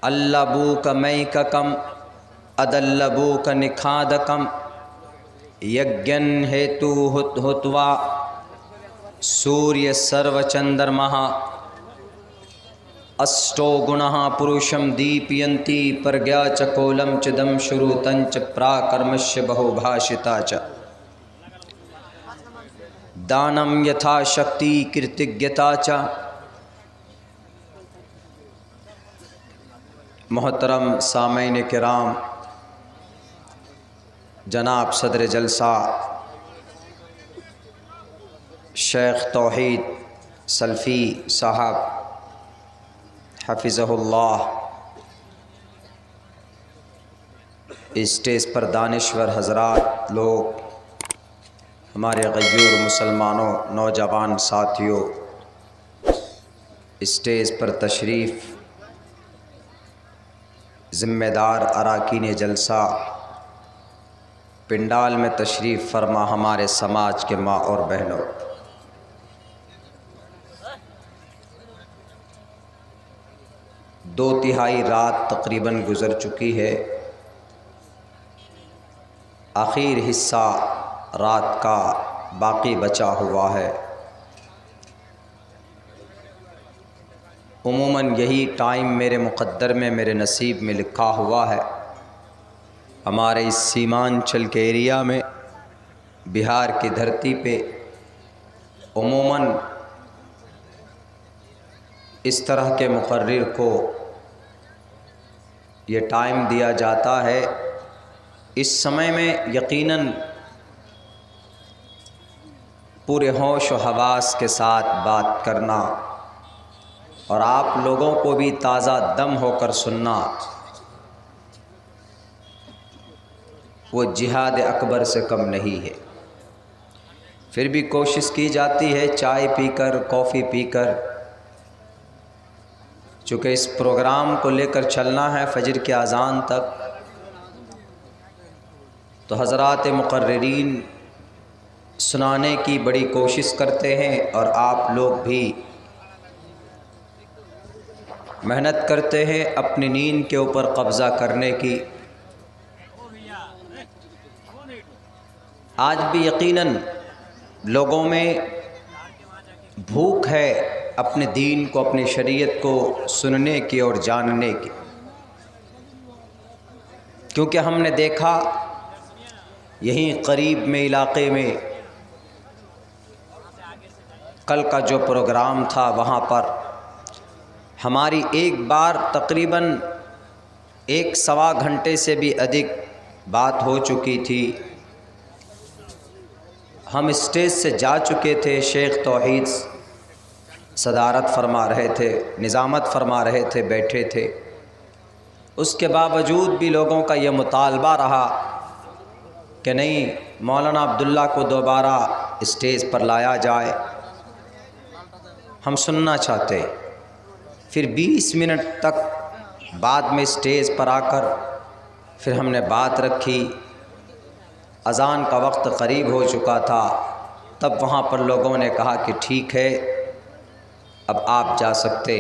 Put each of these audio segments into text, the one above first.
अल्लबूक मैककम अदल्लबूक निखादकम यज्ञन हेतु हुत्वा सूर्य सर्वचंद्रमा अष्टो गुणः पुरुषं दीपयन्ति प्रज्ञा च कोलं चिदं श्रुतं च प्राकर्मस्य बहुभाषिता च दानं यथा शक्ति कृतज्ञता च। मोहतरम सामईन किराम, जनाब सदर जलसा शेख तौहीद सल्फ़ी साहब हफ़िज़हुल्लाह, स्टेज पर दानिश्वर हज़रात लोग, हमारे गयूर मुसलमानों नौजवान साथियों, स्टेज पर तशरीफ़ ज़िम्मेदार अराकीन जलसा, पिंडाल में तशरीफ़ फरमा हमारे समाज के माँ और बहनों, दो तिहाई रात तकरीबन गुज़र चुकी है। आखिर हिस्सा रात का बाकी बचा हुआ है। उमूमन यही टाइम मेरे मुक़द्दर में, मेरे नसीब में लिखा हुआ है। हमारे इस सीमांचल के एरिया में, बिहार की धरती पे उमूमन इस तरह के मुक़र्रिर को ये टाइम दिया जाता है। इस समय में यकीनन पूरे होश व हवास के साथ बात करना और आप लोगों को भी ताज़ा दम होकर सुनना, वो जिहाद अकबर से कम नहीं है। फिर भी कोशिश की जाती है चाय पीकर, कॉफ़ी पीकर, चूँकि इस प्रोग्राम को लेकर चलना है फजर के अज़ान तक, तो हज़रात मुक़र्रिरीन सुनाने की बड़ी कोशिश करते हैं और आप लोग भी मेहनत करते हैं अपनी नींद के ऊपर कब्ज़ा करने की। आज भी यकीनन लोगों में भूख है अपने दीन को, अपनी शरीयत को सुनने की और जानने की, क्योंकि हमने देखा यहीं करीब में इलाक़े में कल का जो प्रोग्राम था वहाँ पर हमारी एक बार तकरीबन 1 सवा घंटे से भी अधिक बात हो चुकी थी। हम स्टेज से जा चुके थे, शेख तौहीद सदारत फरमा रहे थे, निज़ामत फरमा रहे थे, बैठे थे। उसके बावजूद भी लोगों का ये मुतालबा रहा कि नहीं, मौलाना अब्दुल्ला को दोबारा स्टेज पर लाया जाए, हम सुनना चाहते। फिर 20 मिनट तक बाद में स्टेज पर आकर फिर हमने बात रखी। अज़ान का वक्त करीब हो चुका था, तब वहाँ पर लोगों ने कहा कि ठीक है, अब आप जा सकते।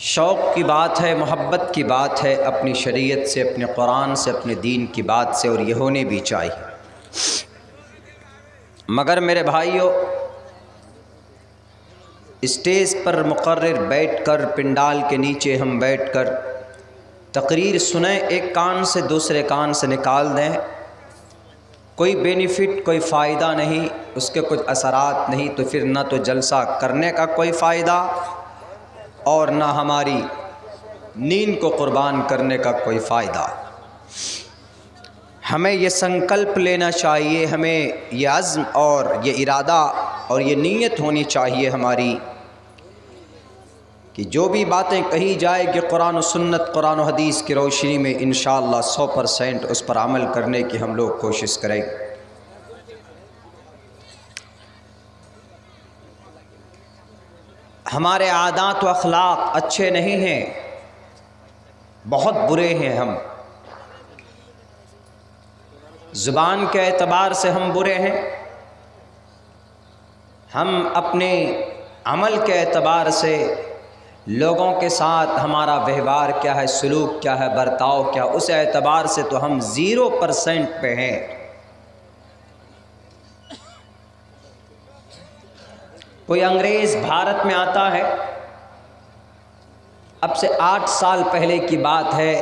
शौक़ की बात है, मोहब्बत की बात है, अपनी शरीयत से, अपने कुरान से, अपने दीन की बात से, और ये होने भी चाहिए। मगर मेरे भाइयों, स्टेज पर मुक़र्रिर बैठकर, पिंडाल के नीचे हम बैठकर तकरीर सुने, एक कान से दूसरे कान से निकाल दें, कोई बेनिफिट, कोई फ़ायदा नहीं, उसके कुछ असरात नहीं, तो फिर ना तो जलसा करने का कोई फ़ायदा और ना हमारी नींद को कुर्बान करने का कोई फ़ायदा। हमें ये संकल्प लेना चाहिए, हमें ये अज़्म और ये इरादा और ये नीयत होनी चाहिए हमारी कि जो भी बातें कही जाएगी कुरान और सुन्नत, कुरान और हदीस की रोशनी में, इंशाअल्लाह 100% उस पर अमल करने की हम लोग कोशिश करेंगे। हमारे आदात व अखलाक अच्छे नहीं हैं, बहुत बुरे हैं। हम ज़ुबान के एतबार से हम बुरे हैं, हम अपने अमल के एतबार से लोगों के साथ हमारा व्यवहार क्या है, सलूक क्या है, बर्ताव क्या, उस एतबार से तो हम 0% पे हैं। कोई अंग्रेज़ भारत में आता है, अब से 8 साल पहले की बात है,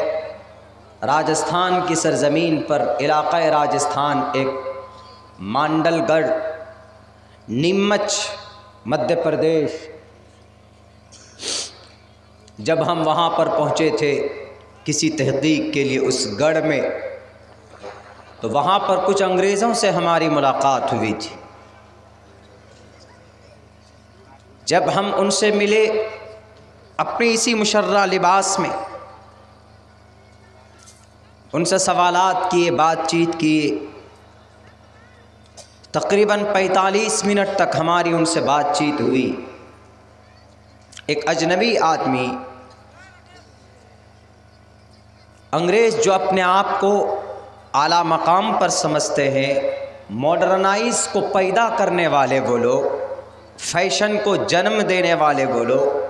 राजस्थान की सरज़मीन पर, इलाक़ा राजस्थान, एक मांडलगढ़, नीमच, मध्य प्रदेश, जब हम वहाँ पर पहुँचे थे किसी तहक़ीक़ के लिए उस गढ़ में, तो वहाँ पर कुछ अंग्रेज़ों से हमारी मुलाकात हुई थी। जब हम उनसे मिले अपने इसी मुशर्रा लिबास में, उनसे सवालात किए, बातचीत किए, तकरीबन 45 मिनट तक हमारी उनसे बातचीत हुई। एक अजनबी आदमी, अंग्रेज़ जो अपने आप को आला मकाम पर समझते हैं, मॉडर्नाइज को पैदा करने वाले वो लोग, फैशन को जन्म देने वाले वो लोग,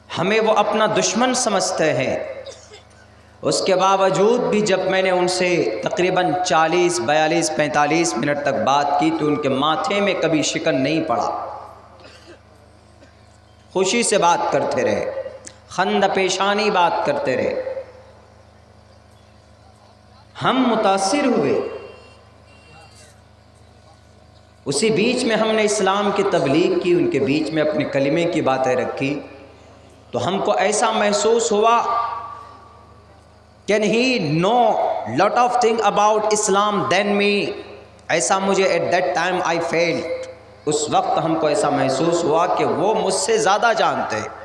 हमें वो अपना दुश्मन समझते हैं। उसके बावजूद भी जब मैंने उनसे तकरीबन 40, 42, 45 मिनट तक बात की तो उनके माथे में कभी शिकन नहीं पड़ा, खुशी से बात करते रहे, खंद पेशानी बात करते रहे। हम मुतासिर हुए। उसी बीच में हमने इस्लाम की तबलीग की, उनके बीच में अपने कलिमे की बातें रखी, तो हमको ऐसा महसूस हुआ can he know lot of thing about Islam than me. ऐसा मुझे at that time I felt, उस वक्त हमको ऐसा महसूस हुआ कि वो मुझसे ज़्यादा जानते हैं।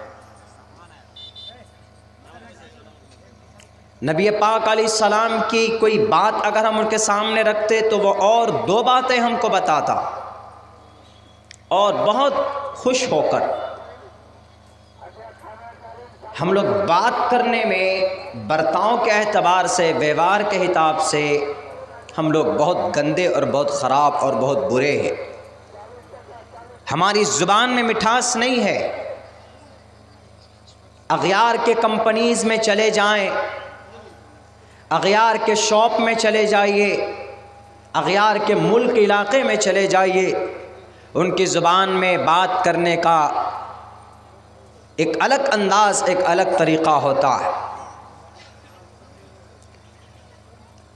नबी पाक अलैहिस्सलाम की कोई बात अगर हम उनके सामने रखते तो वो और 2 बातें हमको बताता, और बहुत खुश होकर हम लोग बात करने में, बर्ताव के एतबार से, व्यवहार के हिसाब से हम लोग बहुत गंदे और बहुत ख़राब और बहुत बुरे हैं। हमारी ज़ुबान में मिठास नहीं है। अगयार के कंपनीज़ में चले जाएं, अगयार के शॉप में चले जाइए, अगयार के मुल्क इलाके में चले जाइए, उनकी ज़ुबान में बात करने का एक अलग अंदाज़, एक अलग तरीक़ा होता है।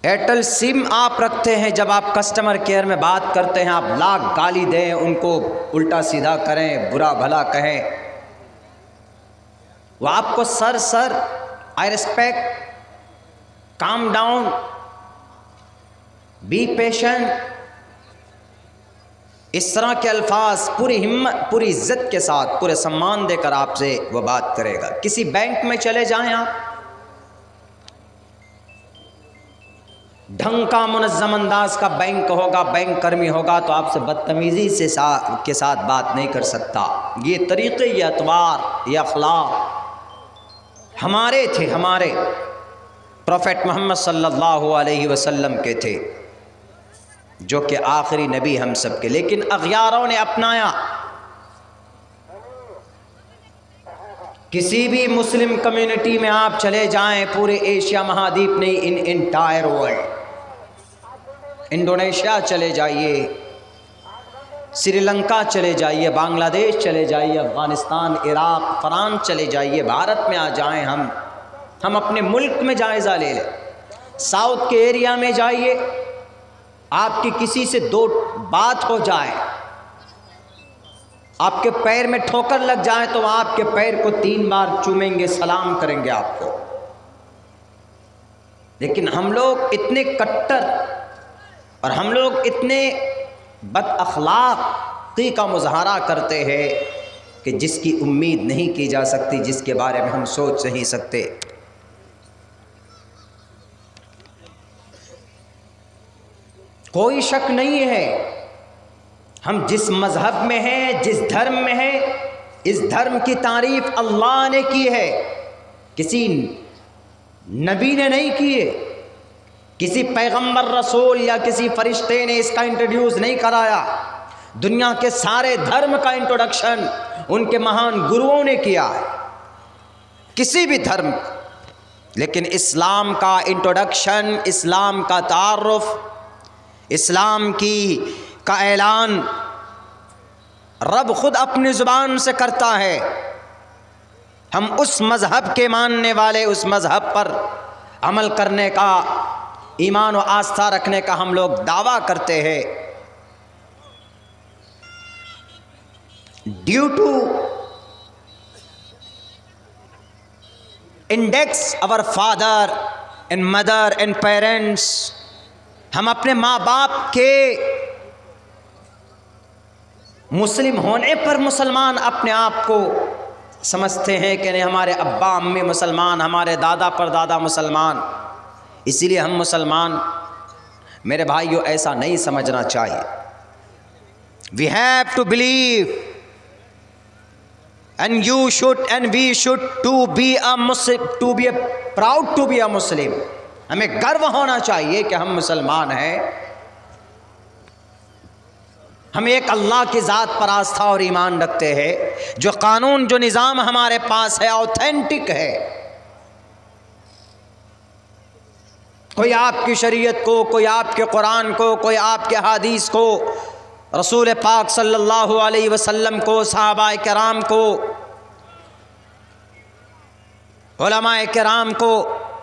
एयरटेल सिम आप रखते हैं, जब आप कस्टमर केयर में बात करते हैं, आप लाख गाली दें, उनको उल्टा सीधा करें, बुरा भला कहें, वो आपको sir I respect, calm down, be patient, इस तरह के अल्फाज पूरी हिम्मत, पूरी इज्जत के साथ, पूरे सम्मान देकर आपसे वो बात करेगा। किसी बैंक में चले जाएं आप, ढंग का मुनज़्ज़म अंदाज का बैंक होगा, बैंक कर्मी होगा, तो आपसे बदतमीज़ी से के साथ बात नहीं कर सकता। ये तरीक़े, ये अतवार, ये अखलाक हमारे थे, हमारे प्रोफेट मोहम्मद सल्लल्लाहु अलैहि वसल्लम के थे, जो कि आखिरी नबी हम सब के। लेकिन अग़यारों ने अपनाया। किसी भी मुस्लिम कम्युनिटी में आप चले जाएं, पूरे एशिया महाद्वीप नहीं, इन एंटायर वर्ल्ड, इंडोनेशिया चले जाइए, श्रीलंका चले जाइए, बांग्लादेश चले जाइए, अफ़गानिस्तान, इराक़, फ़रांस चले जाइए, भारत में आ जाएं, हम अपने मुल्क में जायज़ा ले लें। साउथ के एरिया में जाइए, आपकी किसी से 2 बात हो जाए, आपके पैर में ठोकर लग जाए, तो आपके पैर को 3 बार चूमेंगे, सलाम करेंगे आपको। लेकिन हम लोग इतने कट्टर और हम लोग इतने बदअखलाक़ी का मुज़ाहरा करते हैं कि जिसकी उम्मीद नहीं की जा सकती, जिसके बारे में हम सोच नहीं सकते। कोई शक नहीं है, हम जिस मज़हब में हैं, जिस धर्म में हैं, इस धर्म की तारीफ़ अल्लाह ने की है, किसी नबी ने नहीं की है, किसी पैगंबर, रसूल या किसी फरिश्ते ने इसका इंट्रोड्यूस नहीं कराया। दुनिया के सारे धर्म का इंट्रोडक्शन उनके महान गुरुओं ने किया है, किसी भी धर्म। लेकिन इस्लाम का इंट्रोडक्शन, इस्लाम का तारुफ, इस्लाम का ऐलान रब खुद अपनी ज़ुबान से करता है। हम उस मज़हब के मानने वाले, उस मज़हब पर अमल करने का, ईमान और आस्था रखने का हम लोग दावा करते हैं। Due to index our father and mother and parents, हम अपने माँ बाप के मुस्लिम होने पर मुसलमान अपने आप को समझते हैं कि नहीं, हमारे अब्बा अम्मी मुसलमान, हमारे दादा परदादा मुसलमान, इसीलिए हम मुसलमान। मेरे भाइयों, ऐसा नहीं समझना चाहिए। We have to believe and you should and we should to be a Muslim, to be a proud to be a Muslim। हमें गर्व होना चाहिए कि हम मुसलमान हैं। हम एक अल्लाह की ज़ात पर आस्था और ईमान रखते हैं। जो कानून, जो निज़ाम हमारे पास है, ऑथेंटिक है। कोई आपकी शरीयत को, कोई आपके कुरान को, कोई आपके हदीस को, रसूल पाक सल्लल्लाहु अलैहि वसल्लम को, सहाबाए किराम को, उलमाए किराम को,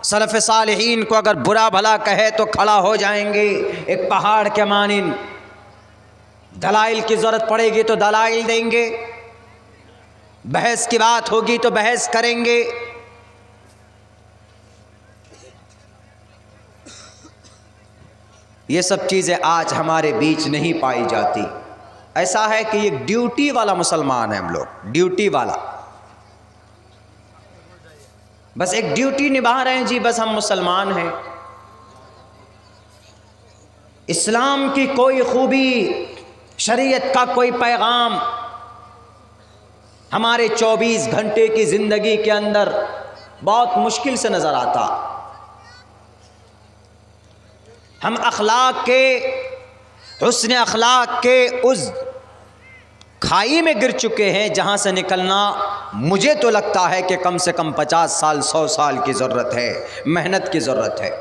सलफ़ सालिहीन को अगर बुरा भला कहे तो खड़ा हो जाएंगे एक पहाड़ के मानिन। दलाइल की ज़रूरत पड़ेगी तो दलाइल देंगे, बहस की बात होगी तो बहस करेंगे। ये सब चीज़ें आज हमारे बीच नहीं पाई जाती। ऐसा है कि एक ड्यूटी वाला मुसलमान है हम लोग, ड्यूटी वाला, बस एक ड्यूटी निभा रहे हैं जी, बस हम मुसलमान हैं। इस्लाम की कोई खूबी, शरीयत का कोई पैगाम हमारे 24 घंटे की ज़िंदगी के अंदर बहुत मुश्किल से नज़र आता। हम अखलाक के, हुस्न अखलाक के उस खाई में गिर चुके हैं जहां से निकलना मुझे तो लगता है कि कम से कम 50 साल 100 साल की ज़रूरत है, मेहनत की ज़रूरत है।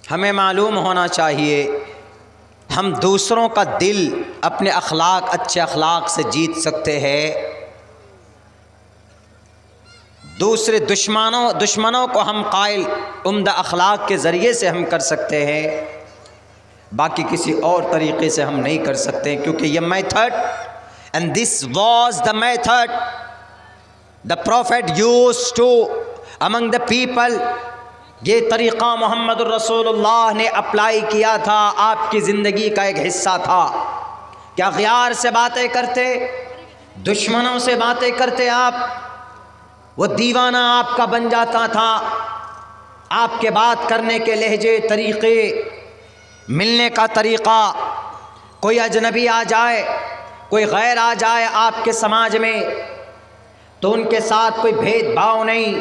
हमें मालूम होना चाहिए हम दूसरों का दिल अपने अखलाक, अच्छे अखलाक से जीत सकते हैं। दूसरे दुश्मनों को हम कायल उम्दा अखलाक के ज़रिए से हम कर सकते हैं, बाकी किसी और तरीक़े से हम नहीं कर सकते। क्योंकि ये method, and this was the method the prophet used to among the people, ये तरीक़ा मुहम्मदुर रसूलुल्लाह ने अप्लाई किया था, आपकी ज़िंदगी का एक हिस्सा था। क्या ग़ियार से बातें करते, दुश्मनों से बातें करते आप, वो दीवाना आपका बन जाता था। आपके बात करने के लहजे, तरीक़े, मिलने का तरीक़ा, कोई अजनबी आ जाए, कोई गैर आ जाए आपके समाज में तो उनके साथ कोई भेदभाव नहीं।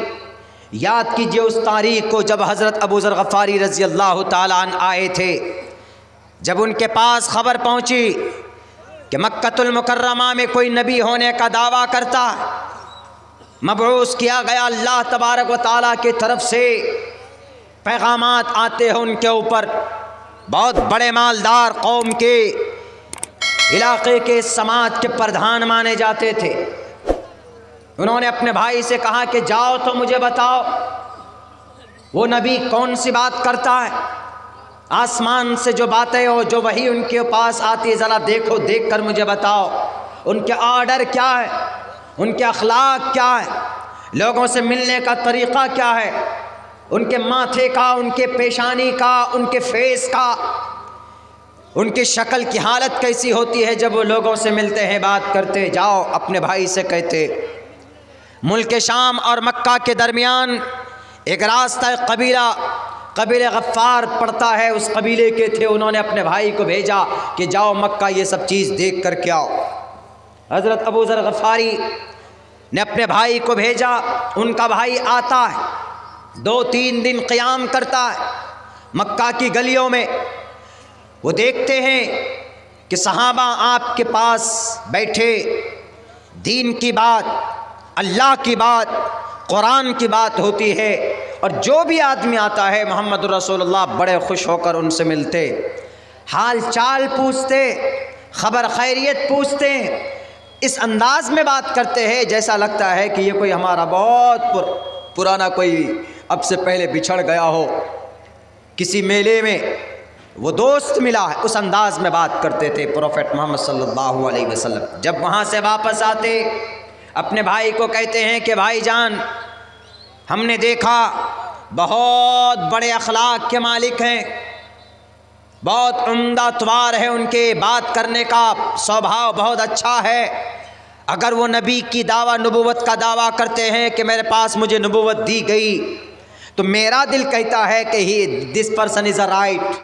याद कीजिए उस तारीख़ को जब हज़रत अबू ज़र ग़फ़ारी रज़ी अल्लाह ताला अन्हु आए थे, जब उनके पास ख़बर पहुँची कि मक्कतुल मुकर्रमा में कोई नबी होने का दावा करता, मबऊस किया गया अल्लाह तबारक व ताला की तरफ से, पैगामात आते हैं उनके ऊपर, बहुत बड़े मालदार कौम के, इलाके के, समाज के प्रधान माने जाते थे। उन्होंने अपने भाई से कहा कि जाओ तो मुझे बताओ वो नबी कौन सी बात करता है, आसमान से जो बातें हो, जो वही उनके पास आती है, ज़रा देखो, देख कर मुझे बताओ उनके ऑर्डर क्या है, उनके अखलाक क्या है, लोगों से मिलने का तरीक़ा क्या है, उनके माथे का, उनके पेशानी का, उनके फेस का, उनकी शक्ल की हालत कैसी होती है जब वो लोगों से मिलते हैं, बात करते। जाओ अपने भाई से कहते। मुल्क शाम और मक्का के दरमियान एक रास्ता कबीले गफ़ार पड़ता है, उस कबीले के थे। उन्होंने अपने भाई को भेजा कि जाओ मक्का ये सब चीज़ देख कर के आओ। हज़रत अबू ज़र ग़फ़ारी ने अपने भाई को भेजा। उनका भाई आता है, 2-3 दिन क़ियाम करता है मक्का की गलियों में, वो देखते हैं कि सहाबा आपके पास बैठे दीन की बात, अल्लाह की बात, कुरान की बात होती है, और जो भी आदमी आता है मोहम्मद रसूलुल्लाह बड़े खुश होकर उनसे मिलते, हाल चाल पूछते, ख़बर खैरियत पूछते, इस अंदाज में बात करते हैं जैसा लगता है कि ये कोई हमारा बहुत पुराना कोई अब से पहले बिछड़ गया हो, किसी मेले में वो दोस्त मिला है, उस अंदाज में बात करते थे प्रोफेट मोहम्मद सल्लल्लाहु अलैहि वसल्लम। जब वहाँ से वापस आते अपने भाई को कहते हैं कि भाईजान, हमने देखा बहुत बड़े अखलाक के मालिक हैं, बहुत उम्दा तवार है उनके, बात करने का स्वभाव बहुत अच्छा है। अगर वो नबी की दावा नबूवत का दावा करते हैं कि मेरे पास मुझे नबूवत दी गई, तो मेरा दिल कहता है कि he this person is a right.